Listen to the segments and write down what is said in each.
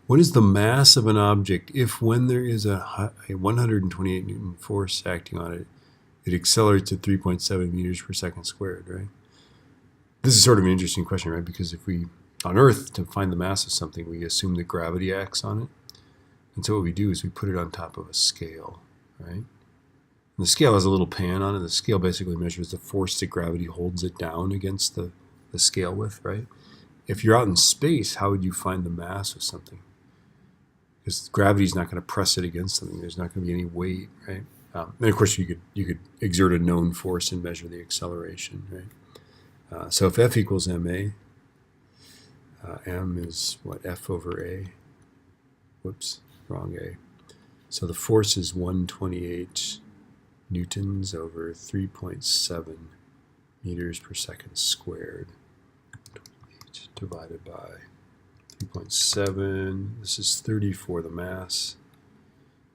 What is the mass of an object if when there is a 128 Newton force acting on it, it accelerates at 3.7 meters per second squared, right? This is sort of an interesting question, right? Because if we, on Earth, to find the mass of something, we assume that gravity acts on it. And so what we do is we put it on top of a scale, right? And the scale has a little pan on it. The scale basically measures the force that gravity holds it down against the scale with, right? If you're out in space, how would you find the mass of something? Because gravity's not going to press it against something. There's not going to be any weight, right? And of course, you could exert a known force and measure the acceleration, right? So if F equals ma, m is what, F over a? Whoops, wrong a. So the force is 128 newtons over 3.7 meters per second squared, divided by 3.7. This is 34. The mass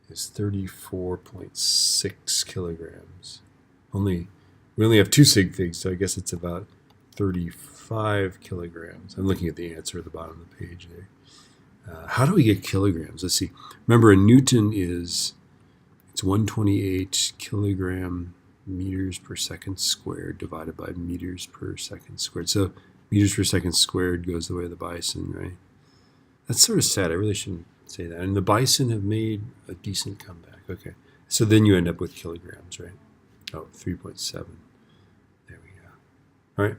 is 34.6 kilograms. We only have 2 sig figs, so I guess it's about 35 kilograms. I'm looking at the answer at the bottom of the page there. How do we get kilograms? Let's see. Remember, a newton it's 128 kilogram meters per second squared divided by meters per second squared. So meters per second squared goes the way of the bison, right? That's sort of sad. I really shouldn't say that. And the bison have made a decent comeback. Okay. So then you end up with kilograms, right? Oh, 3.7. There we go. All right.